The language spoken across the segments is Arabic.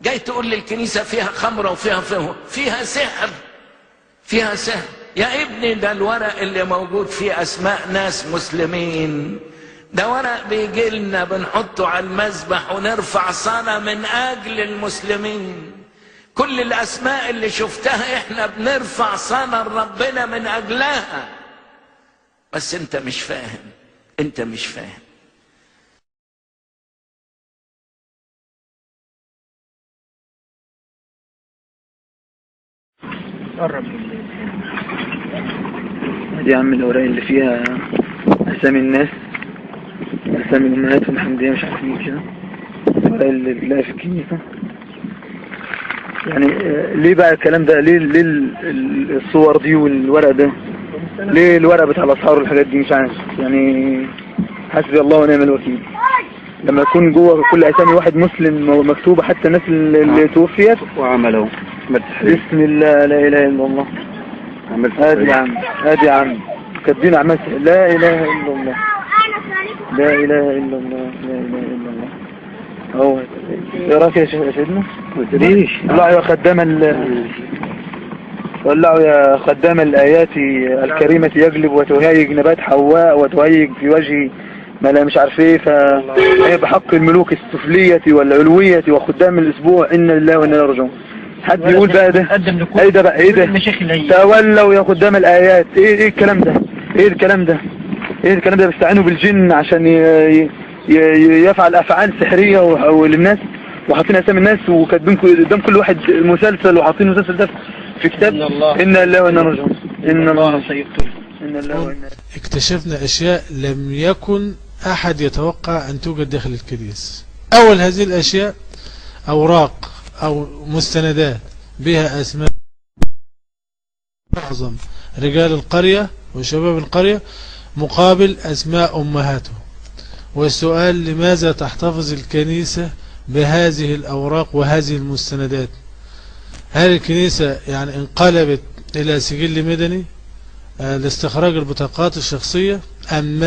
جاي تقول لي الكنيسة فيها خمرة فيها سحر، فيها سحر. يا ابني ده الورق اللي موجود فيه اسماء ناس مسلمين، ده ورق بيجي لنا بنحطه على المذبح ونرفع صلاة من اجل المسلمين. كل الاسماء اللي شفتها احنا بنرفع صلاة لربنا من اجلها. بس انت مش فاهم، انت مش فاهم. قرب دي يا عم الأوراق اللي فيها أسامي الناس، أسامي أمهاتهم حمدية مش عارف ايه كده، الأوراق اللي بنلاقيها في الكنيسة. يعني ليه بقى الكلام ده؟ ليه الصور دي والورق ده؟ ليه الورق بتاع الأسعار والحاجات دي؟ مش عارف يعني. حسبي الله ونعم الوكيل. لما يكون جوه كل أسامي واحد مسلم مكتوبة، حتى الناس اللي توفيت وعملوا بسم الله لا إله إلا الله. هادي يا عم، هادي يا عم، كاتبين أعمال لا إله إلا الله، لا إله إلا الله، لا إله إلا الله. أهو إيه رأيك يا سيدنا؟ ما تدريش. طلعوا يا خدام طلعوا يا خدام الآيات الكريمة يجلب وتهيج نبات حواء وتهيج في وجهي ما لا مش عارف ايه. فهي بحق الملوك السفلية والعلوية وخدام الأسبوع إن لله وإنا إليه راجعون. حد يقول بقى ده؟ ايه ده بقى؟ ايه ده؟ تولوا يا خدام الآيات. ايه الكلام ده؟ ايه الكلام ده؟ ايه الكلام ده؟ بيستعينوا بالجن عشان يفعل أفعال سحرية وللناس، وحاطين أسامي الناس وكاتبين قدام كل واحد مسلسل، وحاطين المسلسل ده في كتاب. إن لله وإنا إليه راجعون. إن الله سيبطل. إن الله وإنا. اكتشفنا أشياء لم يكن أحد يتوقع أن توجد داخل الكنيسة. أول هذه الأشياء أوراق أو مستندات بها أسماء معظم رجال القرية وشباب القرية مقابل أسماء أمهاتهم. والسؤال: لماذا تحتفظ الكنيسة بهذه الأوراق وهذه المستندات؟ هل الكنيسة يعني انقلبت إلى سجل مدني لاستخراج البطاقات الشخصية، أم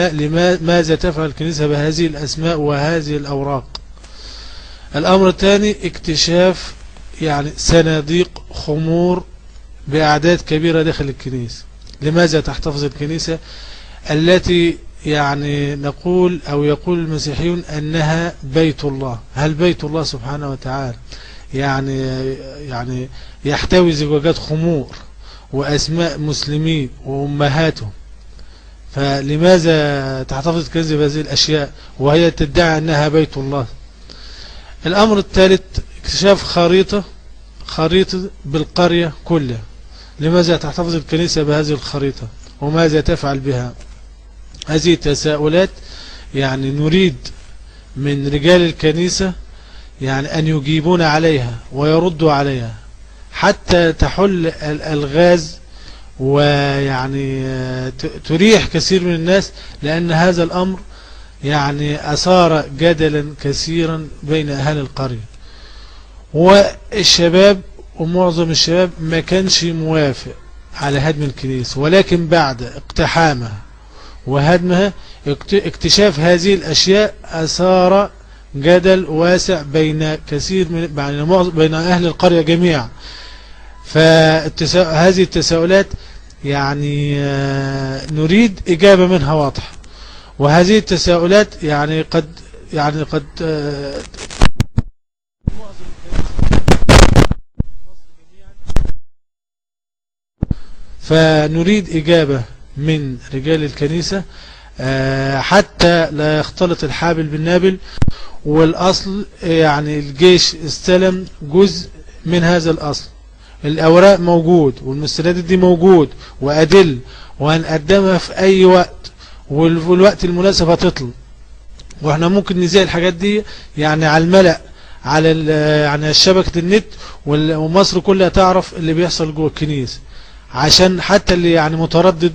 ماذا تفعل الكنيسة بهذه الأسماء وهذه الأوراق؟ الأمر الثاني: اكتشاف يعني صناديق خمور بأعداد كبيرة داخل الكنيسة. لماذا تحتفظ الكنيسة التي يعني نقول أو يقول المسيحيون أنها بيت الله؟ هل بيت الله سبحانه وتعالى يعني يحتوي زجاجات خمور وأسماء مسلمين وأمهاتهم؟ فلماذا تحتفظ الكنيسة بهذه الأشياء وهي تدعي أنها بيت الله؟ الأمر الثالث: اكتشاف خريطة بالقرية كلها. لماذا تحتفظ الكنيسة بهذه الخريطة وماذا تفعل بها؟ هذه تساؤلات يعني نريد من رجال الكنيسة يعني أن يجيبون عليها ويردوا عليها حتى تحل الألغاز، ويعني تريح كثير من الناس، لأن هذا الأمر يعني أثار جدلا كثيرا بين أهل القرية. والشباب ومعظم الشباب ما كانش موافق على هدم الكنيسة، ولكن بعد اقتحامها وهدمها اكتشاف هذه الأشياء أثار جدل واسع بين كثير من بين أهل القرية جميعا. فهذه التساؤلات يعني نريد إجابة منها واضحة، وهذه التساؤلات يعني قد فنريد إجابة من رجال الكنيسة حتى لا يختلط الحابل بالنابل. والأصل يعني الجيش استلم جزء من هذا الأصل، الأوراق موجود والمستندات دي موجود وأدل، وهنقدمها في أي وقت والوقت المناسب هتطلع، واحنا ممكن نذيع الحاجات دي يعني على الملأ، على يعني شبكة النت، ومصر كلها تعرف اللي بيحصل جوه الكنيسة، عشان حتى اللي يعني متردد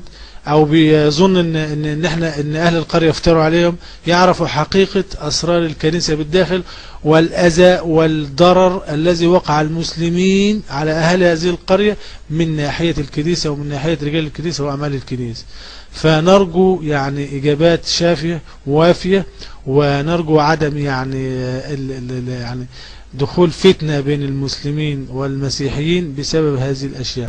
او بيظن ان اهل القرية افتروا عليهم يعرفوا حقيقة اسرار الكنيسة بالداخل، والاذى والضرر الذي وقع المسلمين على اهل هذه القرية من ناحية الكنيسة ومن ناحية رجال الكنيسة واعمال الكنيسة. فنرجو يعني اجابات شافية ووافية، ونرجو عدم يعني دخول فتنة بين المسلمين والمسيحيين بسبب هذه الأشياء.